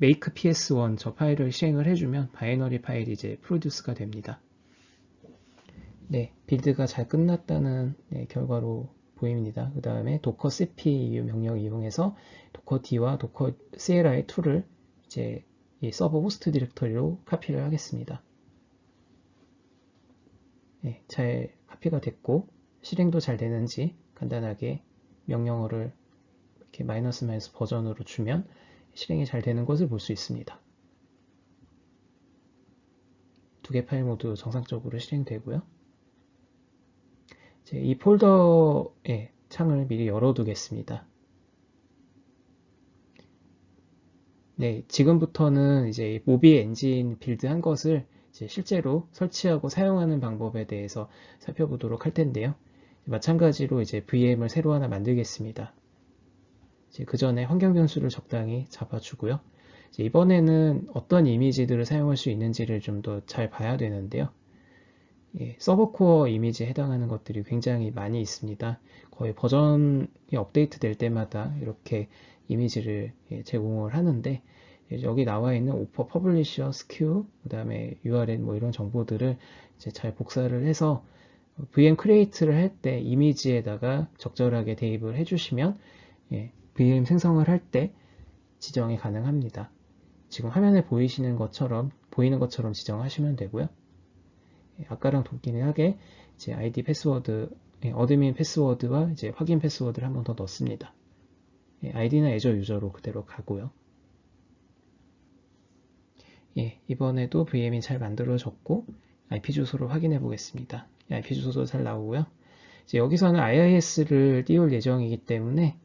make ps1 저 파일을 실행을 해주면 바이너리 파일이 이제 프로듀스가 됩니다. 네, 빌드가 잘 끝났다는 결과로 보입니다. 그 다음에 docker cp 명령을 이용해서 docker d와 docker cli2를 이제 이 서버 호스트 디렉터리로 카피를 하겠습니다. 네, 잘 카피가 됐고 실행도 잘 되는지 간단하게 명령어를 이렇게 마이너스 버전으로 주면 실행이 잘 되는 것을 볼 수 있습니다. 두 개 파일 모두 정상적으로 실행되고요. 이제 이 폴더의 창을 미리 열어두겠습니다. 네, 지금부터는 이제 모비 엔진 빌드한 것을 이제 실제로 설치하고 사용하는 방법에 대해서 살펴보도록 할 텐데요. 마찬가지로 이제 VM을 새로 하나 만들겠습니다. 그 전에 환경 변수를 적당히 잡아주고요. 이번에는 어떤 이미지들을 사용할 수 있는지를 좀 더 잘 봐야 되는데요. 서버 코어 이미지에 해당하는 것들이 굉장히 많이 있습니다. 거의 버전이 업데이트 될 때마다 이렇게 이미지를 제공을 하는데 여기 나와 있는 오퍼 퍼블리셔 스큐 그 다음에 URL 뭐 이런 정보들을 이제 잘 복사를 해서 VM 크리에이트를 할 때 이미지에다가 적절하게 대입을 해주시면 VM 생성을 할 때 지정이 가능합니다. 지금 화면에 보이는 것처럼 지정하시면 되고요. 아까랑 동일하게 이제 아이디 패스워드, 어드민 패스워드와 이제 확인 패스워드를 한 번 더 넣습니다. 아이디는 애저 유저로 그대로 가고요. 이번에도 VM이 잘 만들어졌고 IP 주소를 확인해 보겠습니다. IP 주소도 잘 나오고요. 이제 여기서는 IIS를 띄울 예정이기 때문에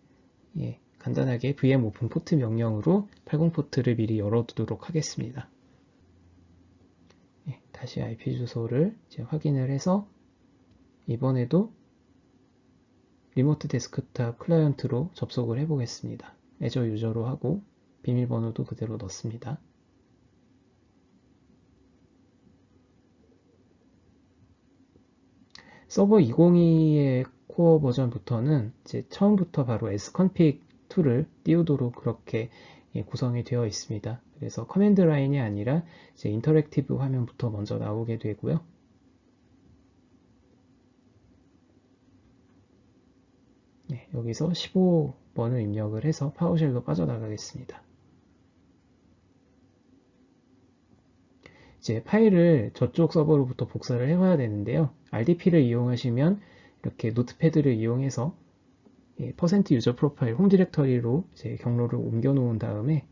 간단하게 VM 오픈 포트 명령으로 80 포트를 미리 열어두도록 하겠습니다. 다시 IP 주소를 이제 확인을 해서 이번에도 리모트 데스크탑 클라이언트로 접속을 해 보겠습니다. 애저 유저로 하고 비밀번호도 그대로 넣습니다. 서버 202의 코어 버전부터는 이제 처음부터 바로 sconfig2를 띄우도록 그렇게 구성이 되어 있습니다. 그래서 커맨드 라인이 아니라 이제 인터랙티브 화면부터 먼저 나오게 되고요. 여기서 15번을 입력을 해서 파워쉘로 빠져나가겠습니다. 이제 파일을 저쪽 서버로부터 복사를 해와야 되는데요. RDP를 이용하시면 이렇게 노트패드를 이용해서 퍼센트 유저 프로파일 홈 디렉터리로 이제 경로를 옮겨 놓은 다음에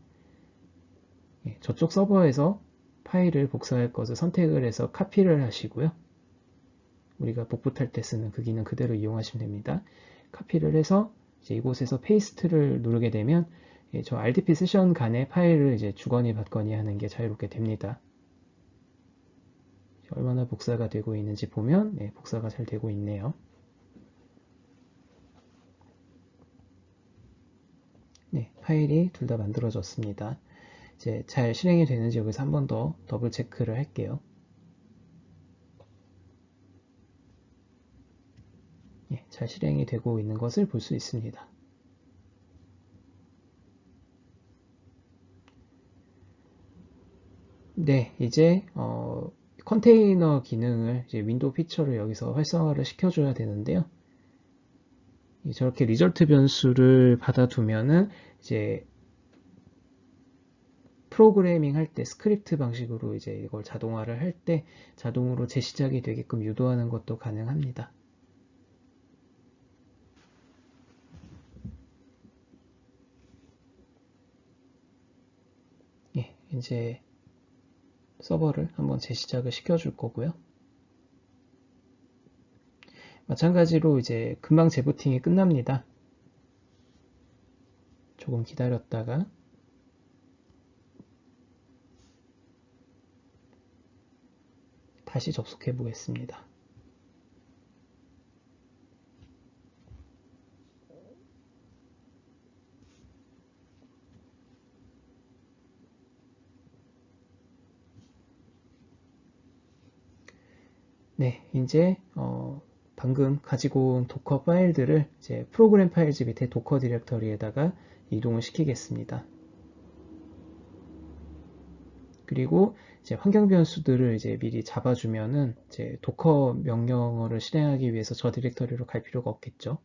저쪽 서버에서 파일을 복사할 것을 선택을 해서 카피를 하시고요. 우리가 복붙 할 때 쓰는 그 기능 그대로 이용하시면 됩니다. 카피를 해서 이제 이곳에서 페이스트를 누르게 되면 저 RDP 세션 간의 파일을 이제 주거니 받거니 하는 게 자유롭게 됩니다. 얼마나 복사가 되고 있는지 보면 복사가 잘 되고 있네요. 파일이 둘 다 만들어졌습니다. 이제 잘 실행이 되는지 여기서 한 번 더 더블 체크를 할게요. 잘 실행이 되고 있는 것을 볼 수 있습니다. 이제 컨테이너 기능을 이제 윈도우 피처를 여기서 활성화를 시켜줘야 되는데요. 저렇게 리절트 변수를 받아두면은 이제 프로그래밍 할 때 스크립트 방식으로 이제 이걸 자동화를 할 때 자동으로 재시작이 되게끔 유도하는 것도 가능합니다. 이제 서버를 한번 재시작을 시켜줄 거고요. 마찬가지로 이제 금방 재부팅이 끝납니다. 조금 기다렸다가 다시 접속해 보겠습니다. 이제 방금 가지고 온 도커 파일들을 이제 프로그램 파일즈 밑에 도커 디렉터리에다가 이동을 시키겠습니다. 그리고 이제 환경 변수들을 이제 미리 잡아주면은 이제 도커 명령어를 실행하기 위해서 저 디렉터리로 갈 필요가 없겠죠.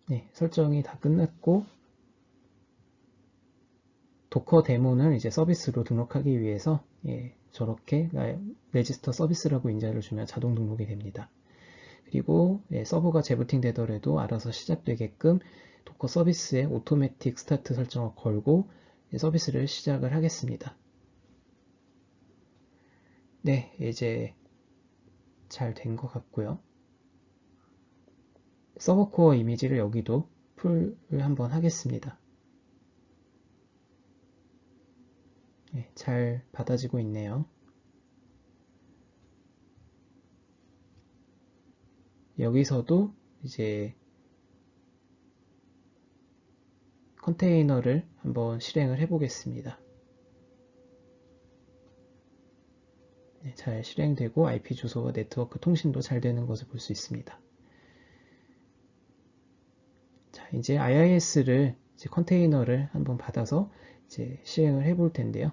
네, 설정이 다 끝났고 도커 데모는 이제 서비스로 등록하기 위해서 저렇게 레지스터 서비스라고 인자를 주면 자동 등록이 됩니다. 그리고 서버가 재부팅 되더라도 알아서 시작되게끔 도커 서비스에 오토매틱 스타트 설정을 걸고 서비스를 시작을 하겠습니다. 네, 이제 잘 된 것 같고요. 서버 코어 이미지를 여기도 풀을 한번 하겠습니다. 네, 잘 받아지고 있네요. 여기서도 이제 컨테이너를 한번 실행을 해 보겠습니다. 네, 잘 실행되고 IP 주소와 네트워크 통신도 잘 되는 것을 볼 수 있습니다. 자, 이제 IIS를 이제 컨테이너를 한번 받아서 이제 실행을 해 볼 텐데요.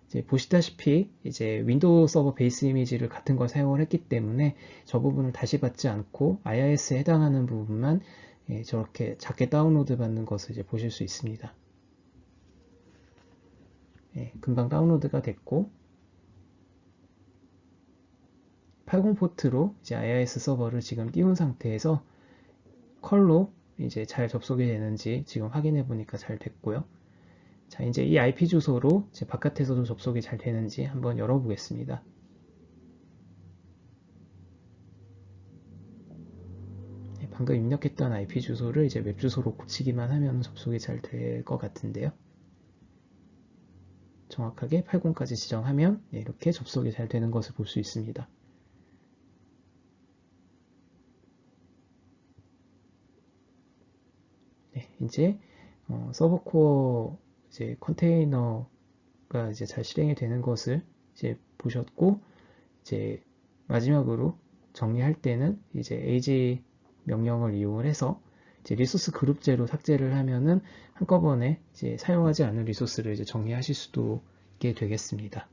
이제 보시다시피 이제 윈도우 서버 베이스 이미지를 같은 걸 사용을 했기 때문에 저 부분을 다시 받지 않고 IIS에 해당하는 부분만 저렇게 작게 다운로드 받는 것을 이제 보실 수 있습니다. 금방 다운로드가 됐고 80 포트로 이제 IIS 서버를 지금 띄운 상태에서 컬로 이제 잘 접속이 되는지 지금 확인해 보니까 잘 됐고요. 자, 이제 이 IP 주소로 이제 바깥에서도 접속이 잘 되는지 한번 열어보겠습니다. 방금 입력했던 IP 주소를 이제 웹 주소로 고치기만 하면 접속이 잘 될 것 같은데요. 정확하게 80까지 지정하면 이렇게 접속이 잘 되는 것을 볼 수 있습니다. 네, 이제 서버 코어 이제 컨테이너가 이제 잘 실행이 되는 것을 이제 보셨고, 이제 마지막으로 정리할 때는 이제 AG 명령을 이용을 해서 이제 리소스 그룹제로 삭제를 하면은 한꺼번에 이제 사용하지 않은 리소스를 이제 정리하실 수도 있게 되겠습니다.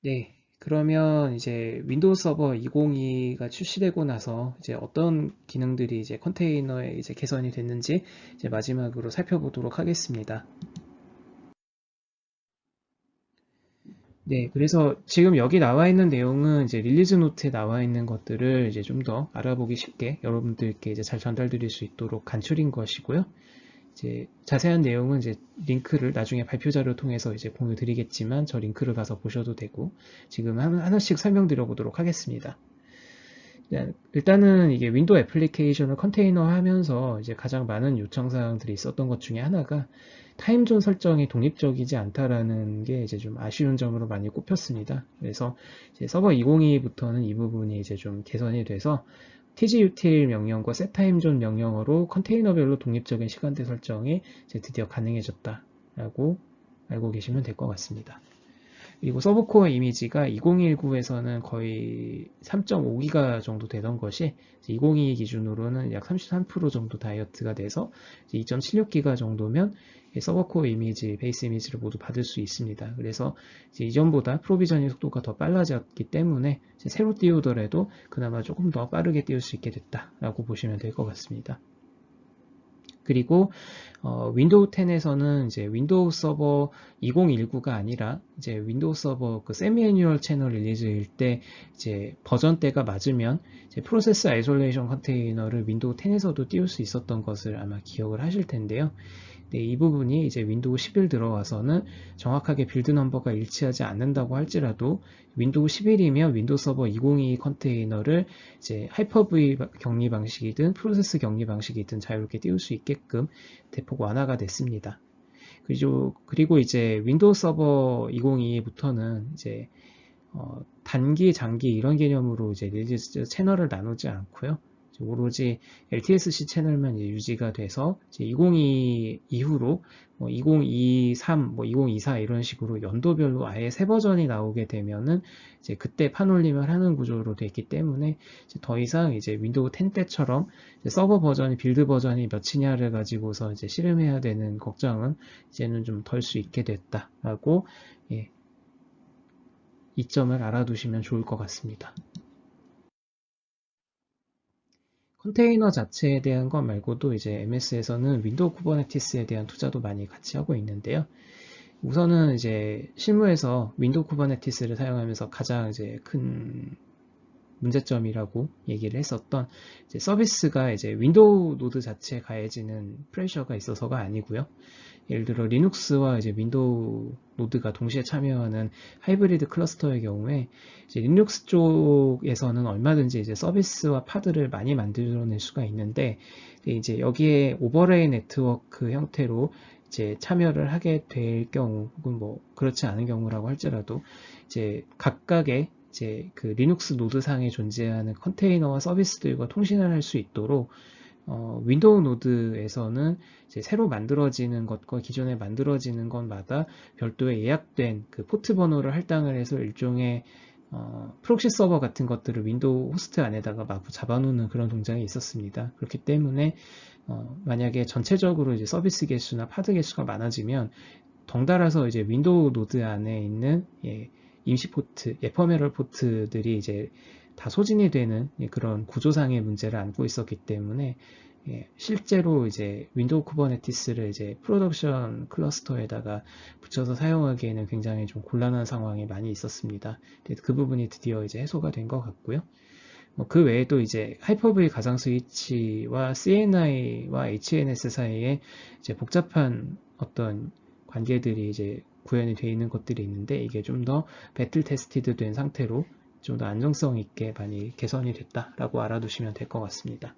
네, 그러면 이제 윈도우 서버 2022가 출시되고 나서 이제 어떤 기능들이 이제 컨테이너에 이제 개선이 됐는지 이제 마지막으로 살펴보도록 하겠습니다. 네, 그래서 지금 여기 나와 있는 내용은 이제 릴리즈 노트에 나와 있는 것들을 이제 좀 더 알아보기 쉽게 여러분들께 이제 잘 전달드릴 수 있도록 간추린 것이고요. 이제 자세한 내용은 이제 링크를 나중에 발표 자료 통해서 이제 공유 드리겠지만 저 링크를 가서 보셔도 되고 지금 하나씩 설명드려 보도록 하겠습니다. 일단은 이게 윈도우 애플리케이션을 컨테이너 하면서 이제 가장 많은 요청사항들이 있었던 것 중에 하나가 타임존 설정이 독립적이지 않다라는 게 이제 좀 아쉬운 점으로 많이 꼽혔습니다. 그래서 이제 서버 2022부터는 이 부분이 이제 좀 개선이 돼서 tgutil 명령과 setTimeZone 명령어로 컨테이너별로 독립적인 시간대 설정이 이제 드디어 가능해졌다라고 알고 계시면 될 것 같습니다. 그리고 서버코어 이미지가 2019에서는 거의 3.5기가 정도 되던 것이 2022 기준으로는 약 33% 정도 다이어트가 돼서 2.76기가 정도면 서버코어 이미지, 베이스 이미지를 모두 받을 수 있습니다. 그래서 이전보다 프로비저닝 속도가 더 빨라졌기 때문에 새로 띄우더라도 그나마 조금 더 빠르게 띄울 수 있게 됐다라고 보시면 될 것 같습니다. 그리고 윈도우 10에서는 이제 윈도우 서버 2019가 아니라 이제 윈도우 서버 그 세미 애뉴얼 채널 릴리즈일 때 이제 버전대가 맞으면 이제 프로세스 아이솔레이션 컨테이너를 윈도우 10에서도 띄울 수 있었던 것을 아마 기억을 하실 텐데요. 네, 이 부분이 이제 윈도우 11 들어와서는 정확하게 빌드 넘버가 일치하지 않는다고 할지라도 윈도우 11이면 윈도우 서버 2022 컨테이너를 이제 하이퍼V 격리 방식이든 프로세스 격리 방식이든 자유롭게 띄울 수 있게끔 대폭 완화가 됐습니다. 그리고 이제 윈도우 서버 2022부터는 이제 단기, 장기 이런 개념으로 이제 릴리즈 채널을 나누지 않고요. 오로지 LTSC 채널만 이제 유지가 돼서 이제 2022 이후로 2023, 2024 이런 식으로 연도별로 아예 새 버전이 나오게 되면은 이제 그때 판올림을 하는 구조로 되어 있기 때문에 이제 더 이상 이제 윈도우 10 때처럼 서버 버전이 빌드 버전이 몇이냐를 가지고서 이제 실험해야 되는 걱정은 이제는 좀 덜 수 있게 됐다라고 이 점을 알아두시면 좋을 것 같습니다. 컨테이너 자체에 대한 것 말고도 이제 MS에서는 윈도우 쿠버네티스에 대한 투자도 많이 같이 하고 있는데요. 우선은 이제 실무에서 윈도우 쿠버네티스를 사용하면서 가장 이제 큰 문제점이라고 얘기를 했었던 이제 서비스가 이제 윈도우 노드 자체에 가해지는 프레셔가 있어서가 아니고요. 예를 들어 리눅스와 이제 윈도우 노드가 동시에 참여하는 하이브리드 클러스터의 경우에 이제 리눅스 쪽에서는 얼마든지 이제 서비스와 파드를 많이 만들어낼 수가 있는데 이제 여기에 오버레이 네트워크 형태로 이제 참여를 하게 될 경우 혹은 뭐 그렇지 않은 경우라고 할지라도 이제 각각의 이제 그 리눅스 노드상에 존재하는 컨테이너와 서비스들과 통신을 할 수 있도록 윈도우 노드에서는 이제 새로 만들어지는 것과 기존에 만들어지는 것마다 별도의 예약된 그 포트 번호를 할당을 해서 일종의 프록시 서버 같은 것들을 윈도우 호스트 안에다가 마구 잡아놓는 그런 동작이 있었습니다. 그렇기 때문에 만약에 전체적으로 이제 서비스 개수나 파드 개수가 많아지면 덩달아서 이제 윈도우 노드 안에 있는 임시 포트, 에퍼메럴 포트들이 이제 다 소진이 되는 그런 구조상의 문제를 안고 있었기 때문에 실제로 이제 윈도우 쿠버네티스를 이제 프로덕션 클러스터에다가 붙여서 사용하기에는 굉장히 좀 곤란한 상황이 많이 있었습니다. 그 부분이 드디어 이제 해소가 된 것 같고요. 그 외에도 이제 하이퍼V 가상 스위치와 CNI와 HNS 사이에 이제 복잡한 어떤 관계들이 이제 구현이 되어 있는 것들이 있는데 이게 좀 더 배틀 테스티드 된 상태로 좀 더 안정성 있게 많이 개선이 됐다라고 알아두시면 될 것 같습니다.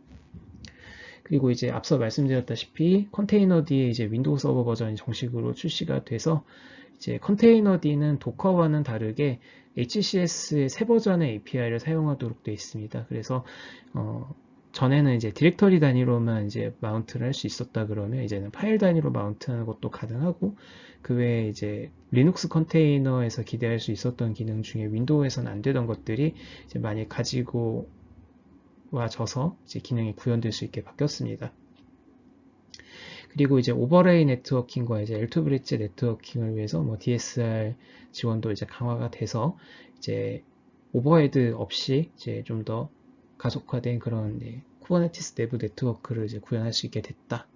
그리고 이제 앞서 말씀드렸다시피 컨테이너D의 이제 윈도우 서버 버전이 정식으로 출시가 돼서 이제 컨테이너D는 도커와는 다르게 HCS의 새 버전의 API를 사용하도록 되어 있습니다. 그래서 전에는 이제 디렉터리 단위로만 이제 마운트를 할 수 있었다 그러면 이제는 파일 단위로 마운트하는 것도 가능하고 그 외에 이제 리눅스 컨테이너에서 기대할 수 있었던 기능 중에 윈도우에서는 안 되던 것들이 이제 많이 가지고 와져서 이제 기능이 구현될 수 있게 바뀌었습니다. 그리고 이제 오버레이 네트워킹과 이제 L2 브릿지 네트워킹을 위해서 뭐 DSR 지원도 이제 강화가 돼서 이제 오버헤드 없이 이제 좀 더 가속화된 그런 쿠버네티스 내부 네트워크를 이제 구현할 수 있게 됐다.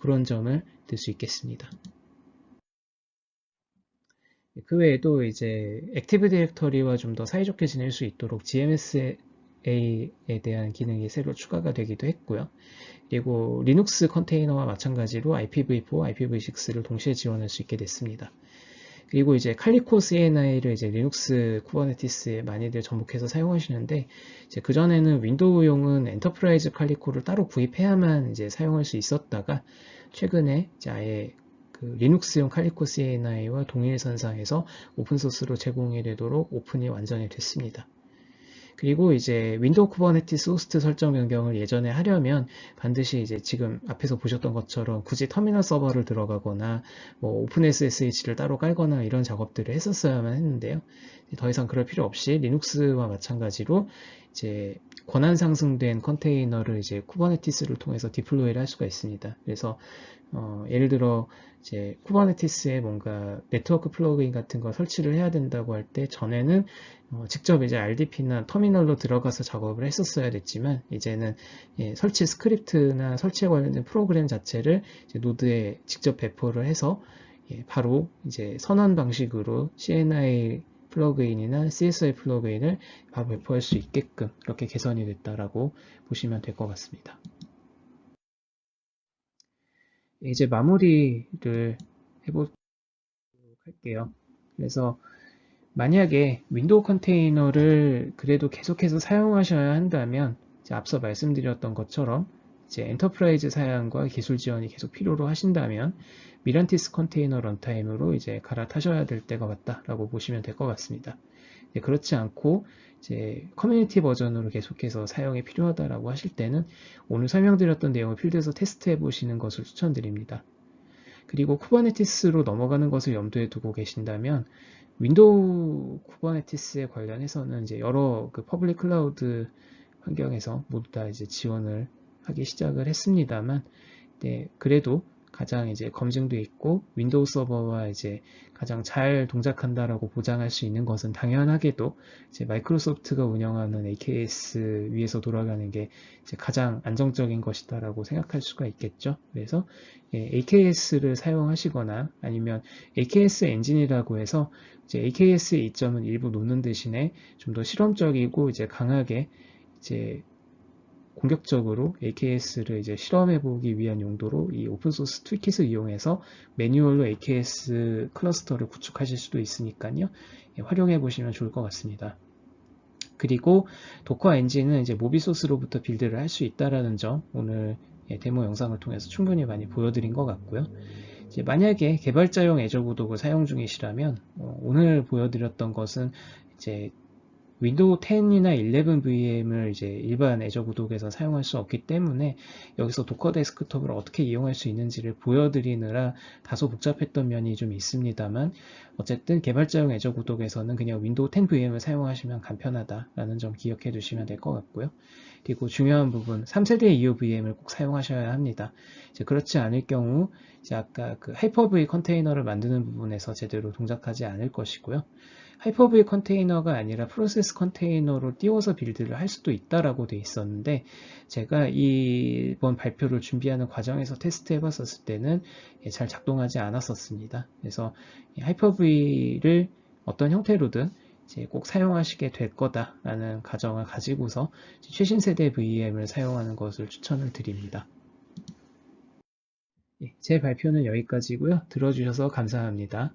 그런 점을 들 수 있겠습니다. 그 외에도 이제 액티브 디렉터리와 좀 더 사이좋게 지낼 수 있도록 GMSA에 대한 기능이 새로 추가가 되기도 했고요. 그리고 리눅스 컨테이너와 마찬가지로 IPv4, IPv6를 동시에 지원할 수 있게 됐습니다. 그리고 이제 칼리코 CNI를 이제 리눅스 쿠버네티스에 많이들 접목해서 사용하시는데 이제 그전에는 윈도우용은 엔터프라이즈 칼리코를 따로 구입해야만 이제 사용할 수 있었다가 최근에 이제 아예 그 리눅스용 칼리코 CNI와 동일선상에서 오픈소스로 제공이 되도록 오픈이 완전히 됐습니다. 그리고 이제 윈도우 쿠버네티스 호스트 설정 변경을 예전에 하려면 반드시 이제 지금 앞에서 보셨던 것처럼 굳이 터미널 서버를 들어가거나 뭐 오픈 SSH를 따로 깔거나 이런 작업들을 했었어야만 했는데요. 더 이상 그럴 필요 없이 리눅스와 마찬가지로 이제 권한 상승된 컨테이너를 이제 쿠버네티스를 통해서 디플로이를 할 수가 있습니다. 그래서 예를 들어 이제 쿠버네티스에 뭔가 네트워크 플러그인 같은 거 설치를 해야 된다고 할 때 전에는 직접 이제 RDP나 터미널로 들어가서 작업을 했었어야 됐지만 이제는 설치 스크립트나 설치에 관련된 프로그램 자체를 이제 노드에 직접 배포를 해서 바로 이제 선언 방식으로 CNI 플러그인이나 CSI 플러그인을 바로 배포할 수 있게끔 그렇게 개선이 됐다라고 보시면 될 것 같습니다. 이제 마무리를 해보도록 할게요. 그래서 만약에 윈도우 컨테이너를 그래도 계속해서 사용하셔야 한다면 이제 앞서 말씀드렸던 것처럼 이제 엔터프라이즈 사양과 기술 지원이 계속 필요로 하신다면 미란티스 컨테이너 런타임으로 이제 갈아타셔야 될 때가 왔다라고 보시면 될 것 같습니다. 그렇지 않고 이제 커뮤니티 버전으로 계속해서 사용이 필요하다라고 하실 때는 오늘 설명드렸던 내용을 필드에서 테스트해 보시는 것을 추천드립니다. 그리고 쿠버네티스로 넘어가는 것을 염두에 두고 계신다면 윈도우 쿠버네티스에 관련해서는 이제 여러 그 퍼블릭 클라우드 환경에서 모두 다 이제 지원을 하기 시작을 했습니다만, 네, 그래도 가장 이제 검증돼 있고 윈도우 서버와 이제 가장 잘 동작한다라고 보장할 수 있는 것은 당연하게도 이제 마이크로소프트가 운영하는 AKS 위에서 돌아가는 게 이제 가장 안정적인 것이다라고 생각할 수가 있겠죠. 그래서 AKS를 사용하시거나 아니면 AKS 엔진이라고 해서 이제 AKS의 이점은 일부 놓는 대신에 좀 더 실험적이고 이제 강하게 이제 공격적으로 AKS를 이제 실험해보기 위한 용도로 이 오픈소스 툴킷을 이용해서 매뉴얼로 AKS 클러스터를 구축하실 수도 있으니까요. 활용해 보시면 좋을 것 같습니다. 그리고 도커 엔진은 이제 모비소스로부터 빌드를 할 수 있다라는 점 오늘 데모 영상을 통해서 충분히 많이 보여드린 것 같고요. 이제 만약에 개발자용 애저 구독을 사용 중이시라면 오늘 보여드렸던 것은 이제 윈도우 10이나 11 VM을 이제 일반 애저 구독에서 사용할 수 없기 때문에 여기서 도커 데스크톱을 어떻게 이용할 수 있는지를 보여드리느라 다소 복잡했던 면이 좀 있습니다만, 어쨌든 개발자용 애저 구독에서는 그냥 윈도우 10 VM을 사용하시면 간편하다라는 점 기억해 두시면 될 것 같고요. 그리고 중요한 부분 3세대 이후 VM을 꼭 사용하셔야 합니다. 이제 그렇지 않을 경우 이제 아까 그 하이퍼V 컨테이너를 만드는 부분에서 제대로 동작하지 않을 것이고요. 하이퍼V 컨테이너가 아니라 프로세스 컨테이너로 띄워서 빌드를 할 수도 있다라고 돼 있었는데, 제가 이번 발표를 준비하는 과정에서 테스트 해봤었을 때는 잘 작동하지 않았었습니다. 그래서 하이퍼V를 어떤 형태로든 이제 꼭 사용하시게 될 거다라는 가정을 가지고서 최신 세대 VM을 사용하는 것을 추천을 드립니다. 제 발표는 여기까지고요. 들어주셔서 감사합니다.